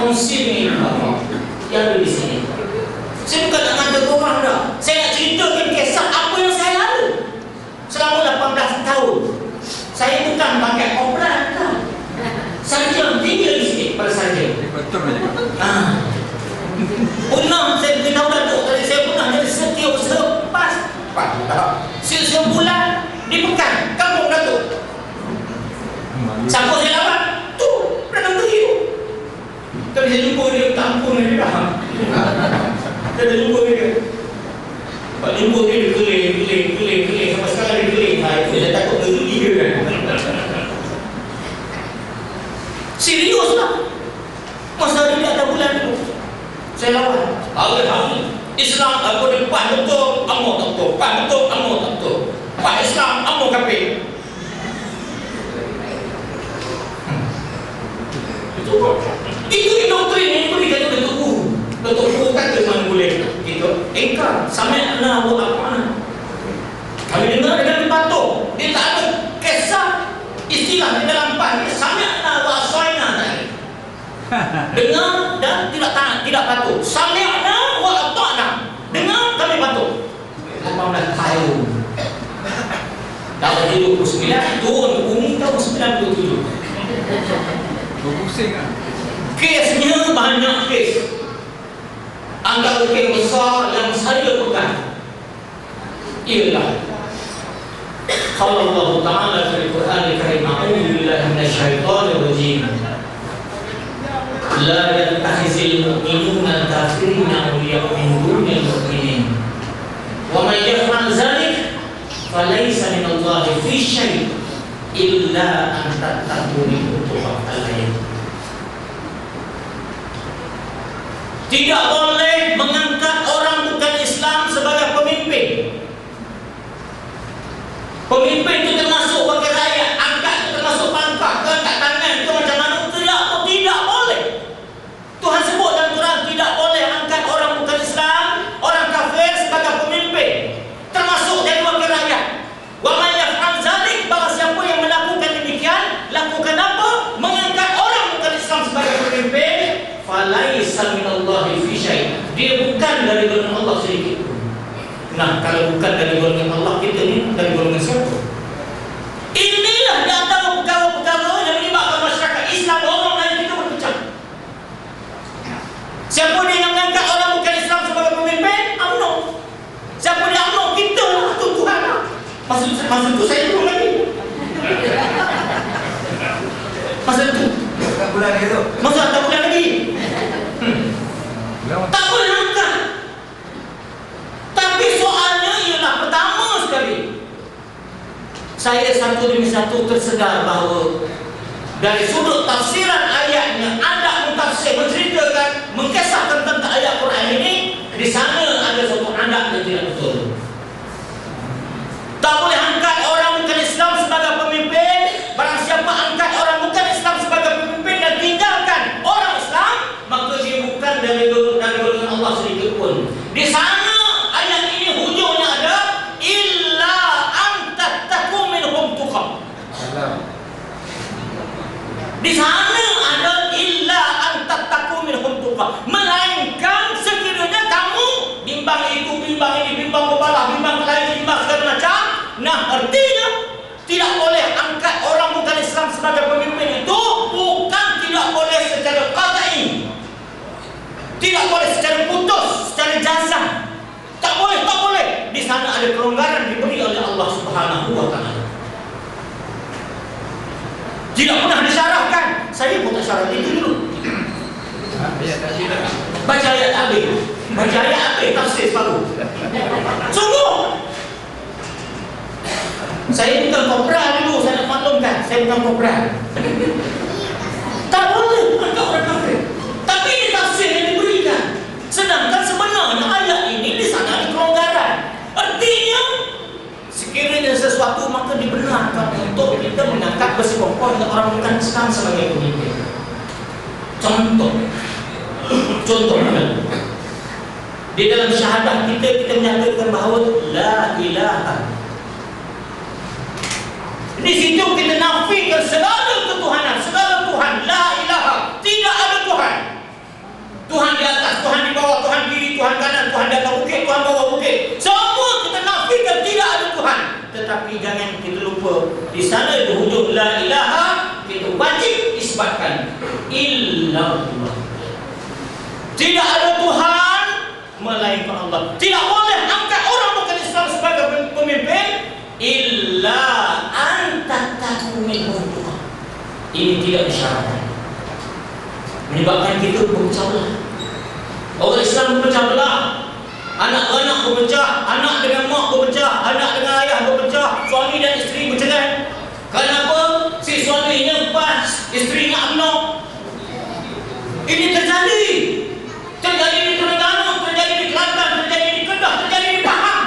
kongsi dengan bapak yang ada di sini. Saya bukan nak ngata korang dah. Saya nak ceritakan kisah apa yang saya lalu selama 18 tahun. Saya bukan pakai operan dah. Sarjana tinggal di sini pada sarjana. Betul juga. Pernah saya beritahu Datuk tadi, saya pernah jadi setiausaha pas sebulan di Pekan, kampung Datuk. Siapa saya lawan? Tu, Perdana Menteri tu. Tapi saya jumpa dia, kampung dia dah. Saya jumpa dia. Pak jumpa dia, dia keling. Sampai sekarang dia keling. Saya takut ngeri dia kan. Serius lah. Masa dia ada bulan tu, saya lawan. Hari-hari Islam aku ni Pak betul, kamu tak betul. Pak betul, kamu tak betul. Pak Islam, kamu kafir. Itu doktrin itu dikata Datuk Guru. Datuk Guru kata mana boleh kita engkar sami'na wa ata'na. Kami dengar dengan patuh. Dia tak ada kisah istilah di dalam PAN sami'na wa ata'na. Dengar dan tidak taat, tidak patuh. Sami'na wa ata'na. Dengar kami patuh. 18 tahun. Tahun 29 turun ke bumi tahun 97. Pusing kan? Kesnya banyak kes. Antara kes besar yang saya pegang ialah qala Allah Ta'ala fil Quran al-Karim, a'udzu billahi minasyaitonir rajim. La yattakhizul mu'minuna al-kafirina awliya'a min dunil mu'minin. Wa man yaf'al dzalik falaysa minallahi fi syai' illa an tattaqu minhu tuqatal. Tidak boleh mengangkat orang bukan Islam sebagai pemimpin. Pemimpin itu termasuk wakil rakyat, angkat itu termasuk pangkat, angkat tangan itu macam mana? Tidak boleh. Tuhan sebut dalam Quran tidak boleh angkat orang bukan Islam, orang kafir sebagai pemimpin, termasuk dari wakil rakyat. Wa man yaf'al dzalik, barang siapa yang melakukan demikian, lakukan apa? Mengangkat orang bukan Islam sebagai pemimpin, falaisa minallahi fi syai'. Dia bukan dari golongan Allah sedikit pun. Nah, kalau bukan dari golongan Allah, kita ni dari golongan siapa? Inilah di antara perkara-perkara yang menyebabkan masyarakat Islam orang lain kita berpecah. Siapa dia yang mengangkat orang bukan Islam sebagai pemimpin? UMNO. Siapa dia UMNO? Kita lah, Tuhan lah. Masa tu saya turun lagi. Masa tu Tak bulan dia tu. masa tak boleh lagi. Tak boleh angkat. Tapi soalnya ialah pertama sekali, saya satu demi satu tersedar bahawa dari sudut tafsiran ayatnya, ada mentafsir menceritakan, mengkisahkan tentang ayat Quran ini, di sana ada satu adat yang tidak betul. Tak boleh angkat orang bukan Islam sebagai pemimpin. Barang siapa angkat orang bukan Islam sebagai pemimpin dan tinggalkan orang Islam, maka dia bukan dari golongan Allah sedikit pun. Di sana ayat ini hujungnya ada illa an tattaqu minhum tuqam. Di sana ada illa an tattaqu minhum tuqam, melainkan sekiranya kamu bimbang itu, bimbang ini, bimbang bebalah, bimbang lain, bimbang segala macam. Nah, artinya tidak boleh angkat orang bukan Islam sebagai pemimpin itu bukan tidak boleh secara qat'i, tidak boleh secara putus, secara jazam. Tak boleh, tak boleh. Di sana ada kelonggaran diberi oleh Allah Subhanahu wa Ta'ala. Tidak pernah disyarahkan. Saya pun tak syarah itu dulu. Baca ayat Abi, baca ayat Abi, tafsir baru. Sungguh. Saya bukan kopra dulu, saya nak maklumkan. Saya bukan kopra. Tak boleh angkat orang kafir. Tapi ini tafsir yang diberikan. Sedangkan sebenarnya ayat ini di sana ada kelonggaran. Artinya sekiranya sesuatu maka dibenarkan untuk kita mengangkat bersekongkol dengan orang bukan Islam sebagai pemimpin. Contoh di dalam syahadah kita menyatakan bahawa la ilaha. Di situ kita nafikan segala ketuhanan, segala Tuhan. La ilaha, tidak ada Tuhan. tapi jangan kita lupa di sana di hujung la ilaha kita wajib isbatkan illallah. Tidak ada Tuhan melainkan Allah. Tidak boleh angkat orang bukan Islam sebagai pemimpin illa anta tahu minhu. Ini tidak disyaratkan. Menyebabkan kita berpecah belah. Orang Islam berpecah belah. Anak-anak berpecah, anak dengan mak berpecah, anak dengan ayah berpecah, suami dan isteri bercerai. Kenapa? Si suaminya pas, isterinya UMNO. Ini terjadi. Terjadi di Terengganu, terjadi di Kelantan, terjadi di Kedah, terjadi di Pahang.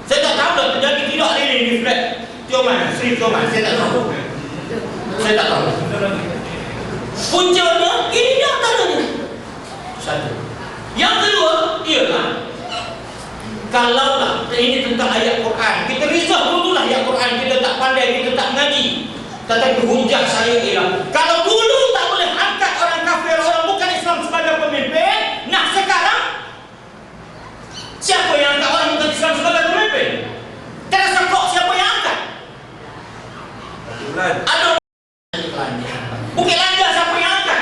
Saya tak tahu dah terjadi tidak ini di flat Tioman, Sri Tioman, saya tak tahu. Saya tak tahu. Puncanya ini di antaranya. Satu. Yang kedua ialah kalaulah ini tentang ayat Quran, kita risau dululah ayat Quran, kita tak pandai, kita tak mengaji. Tetapi hujah saya ialah kalau dulu tak boleh angkat orang kafir, orang bukan Islam sebagai pemimpin, nah sekarang siapa yang angkat orang bukan Islam sebagai pemimpin? Terasa kok siapa yang angkat? Ada Bukit Lanja siapa yang angkat?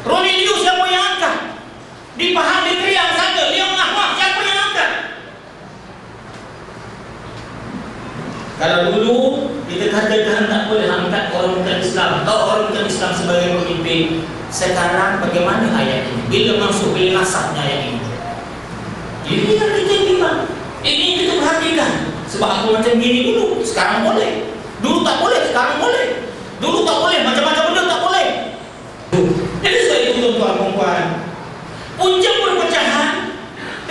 Roni Liu siapa yang angkat? Di Pahang, di Kriang sana, Liang Ahmad siapa yang angkat? Kalau dulu kita katakan tak boleh angkat orang bukan Islam atau orang bukan Islam sebagai pemimpin, sekarang bagaimana ayat ini? Bila masuk, bila nasabnya ayat ini? Ini yang kita bilang. Ini kita perhatikan. Sebab aku macam gini dulu, sekarang boleh. Dulu tak boleh, sekarang boleh. Dulu tak boleh, macam-macam benda tak boleh. Jadi sebab itu tuan-tuan, punca perpecahan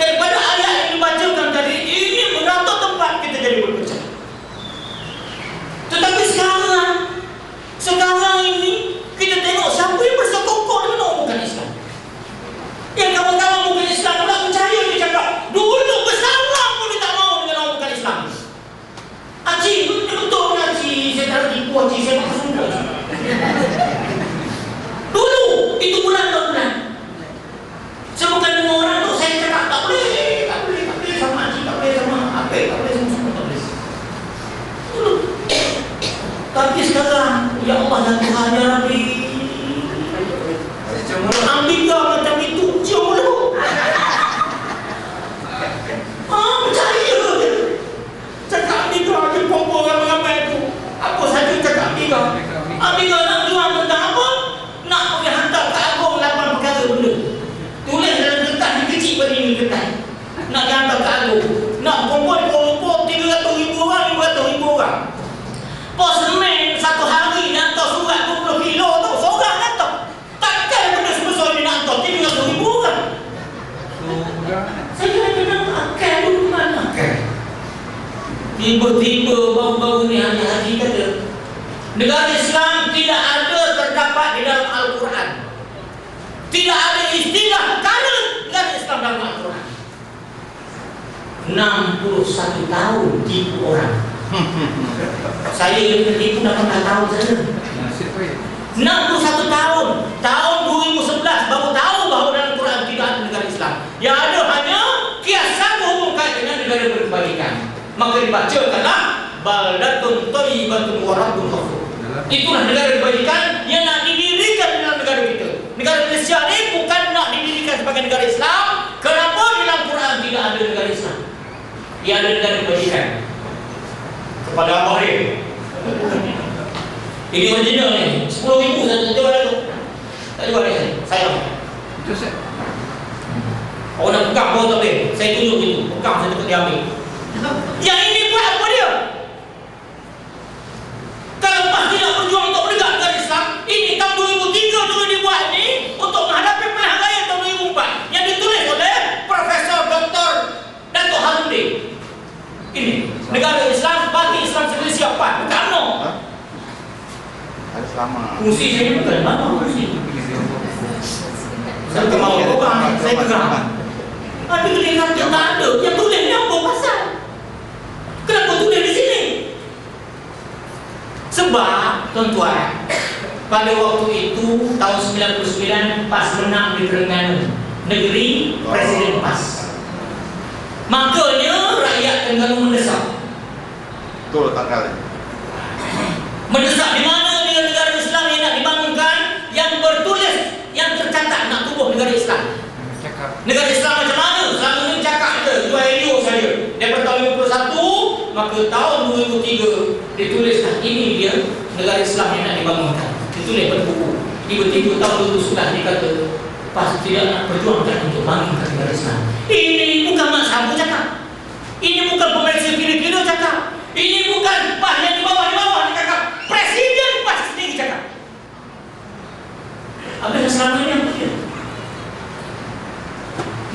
daripada ayat yang dibacakan tadi ini merata tempat kita jadi berpecah. Tetapi sekarang ini kita tengok siapa yang bersekongkol dengan orang bukan Islam. Yang kawan-kawan bukan Islam tak percaya, dia cakap dulu bersama pun dia tak mau dengan orang bukan Islam. Haji, betul Haji, saya tak tipu Haji, saya tak sungguh. Dulu itu bulan-bulan. Saya bukan dengan orang tu, saya cakap tak boleh sama Haji, tak boleh sama apa, tak boleh sama tak boleh. Dulu. Tapi sekarang, ya Allah dan Tuhan ya Rabbi, ambil macam itu, cium dulu. Percaya dia. Cakap tiga, dia kumpul ramai-ramai itu. Apa saja cakap tiga. Tiga nak jual tentang apa? Nak pergi hantar ke Agong 8 perkara benda. Tulis dalam kertas, dia kecil pada ini kertas. Nak dihantar ke Agong. Nak kumpul 300,000 orang, 500,000 orang. Pos semen satu hari nak hantar surat 20 kilo tu, seorang hantar. Takkan benda sebesar ni nak hantar 300,000 orang. Saya kena akan dulu mana? Tiba-tiba baru-baru ni hari-hari kata negara Islam tidak ada terdapat di dalam Al-Quran. Tidak ada istilah perkara negara Islam dalam Al-Quran. 61 tahun tipu orang. Saya yang tipu dah 4 tahun saja. 61 tahun. Tahun 2011 baru tahu bahawa dalam Quran tidak ada negara Islam. Yang ada hanya kiasan menghubungkan dengan negara berkebajikan. Maka dibacakanlah baldatun thayyibatun wa rabbun ghafur. Itulah negara kebajikan yang nak didirikan dalam negara kita. Negara Malaysia ni bukan nak didirikan sebagai negara Islam. Kenapa dalam Quran tidak ada negara Islam? Ia ada negara kebajikan. Kepada Abah dia. Ini original ni. 10,000 satu jual tu. Tak jual ni. Sayang. Itu set. Orang nak pegang pun tak boleh. Saya tunjuk itu. Pegang saya takut dia ambil. Yang ini buat apa dia? Kalau PAS tidak berjuang untuk menegak negara Islam, ini tahun 2003 dulu dibuat ni untuk menghadapi pilihan raya tahun 2004 yang ditulis oleh Profesor Dr. Dato' Harudin. Ini negara Islam, Parti Islam Malaysia PAN. Bukan no. Ada selama. Fungsi saya bukan mana fungsi. Saya kemau orang, saya gerak. Ada kedengaran yang tak ada. Yang tulis ni apa pasal? Kenapa tulis di sini? Sebab, tuan-tuan, pada waktu itu, tahun 99, PAS menang di Terengganu. Negeri Presiden PAS. Makanya, rakyat Rakyat Terengganu mendesak. Betul tanggal. Mendesak di mana negara Islam yang nak dibangunkan, yang bertulis, yang tercatat nak tubuh negara Islam. Negara Islam macam mana? Selama ni cakap je, jual helio saja. Daripada tahun 51, maka tahun 2003 ditulislah ini dia negara Islam yang nak dibangunkan. Ditulis pada buku. Tiba-tiba tahun 2011 dia kata, pas tidak nak perjuangkan untuk bangunkan negara Islam. Ini bukan Mak Sabu cakap. Ini bukan pemerintah kira-kira cakap. Ini bukan pas yang di bawah dia cakap. Presiden pas sendiri cakap. Habis selama ini apa dia?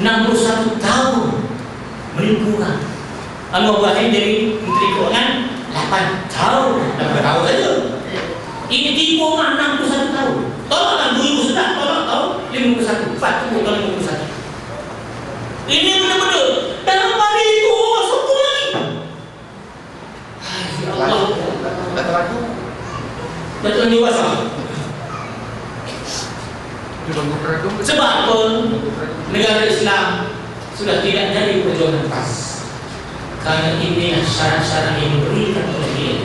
61 tahun melingkurkan. Anwar Ibrahim jadi Menteri Keuangan 8 tahun. 8 tahun saja. Ini tipu orang 61 tahun. Tolaklah 2011, tolak tahun 51. 4 tahun 51. Ini benar-benar dalam hari itu satu lagi. Ya Allah. Dah terlalu. Betul dewasa. Sebab apa? Negara Islam sudah tidak jadi perjuangan pas. Karena ini syarat-syarat yang diberikan oleh dia.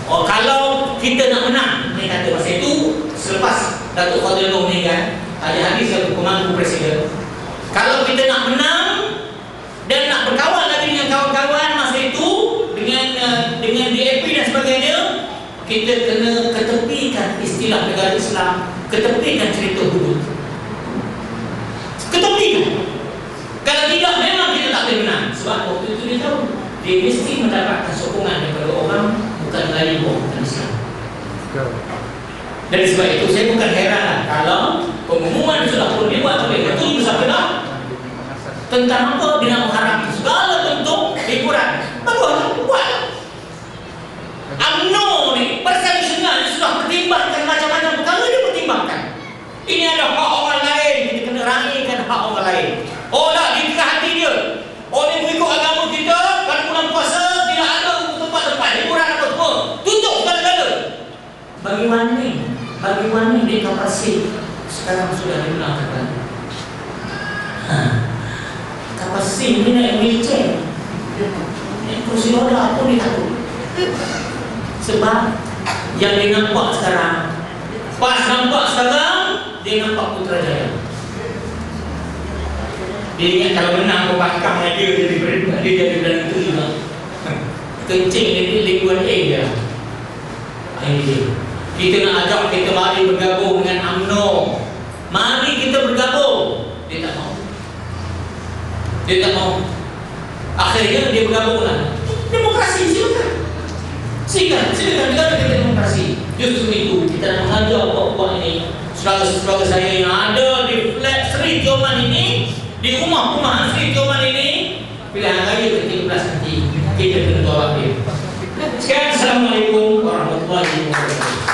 Oh, kalau kita nak menang, dia kata masa itu selepas Datuk Fadzil Nur meninggal, ada hadis satu pemangku presiden. Kalau kita nak menang dan nak berkawan lagi dengan kawan-kawan masa itu dengan DAP dan sebagainya, kita kena ketepikan istilah negara Islam, ketepikan cerita hudud. Ketepikan. Kalau tidak, memang kita tak boleh menang. Sebab waktu itu dia tahu dia mesti mendapatkan sokongan daripada orang bukan Melayu, bukan Islam. Dari sebab itu saya bukan heran kalau pengumuman sudah pun dibuat oleh Ketua Bersama tentang apa dengan mengharamkan segala bentuk hiburan. Bagus, buatlah. UMNO ni perselisihan sudah pertimbangkan macam-macam perkara dia pertimbangkan. Ini ada hak orang lain, kita kena raikan hak orang lain. Oh dah, di tengah hati dia. Oh ni mengikut agama kita, pada bulan puasa tidak ada tempat-tempat hiburan apa semua. Tutup segala-gala. Bagaimana di Kapasir sekarang sudah dibenarkan. Kapasir ni naik wheelchair. Kursi roda pun dia takut. Sebab yang dia nampak sekarang, pas nampak sekarang, dia nampak Putrajaya. Dia ingat kalau menang pembangkang dia jadi berita, dia jadi berani itu juga. Kencing dia lingkungan dia. Ini dia. Kita nak ajak kita mari bergabung dengan UMNO. Mari kita bergabung. Dia tak mau. Dia tak mau. Akhirnya dia bergabunglah. Demokrasi silakan. Silakan negara kita demokrasi. Justru itu kita nak mengajar buat-buat ini. Saudara-saudara saya yang ada di flat Sri Tioman ini, di rumah Sri Tioman ini, pilihan raya ke-13 nanti kita kena tolak dia. Sekian, Assalamualaikum warahmatullahi wabarakatuh.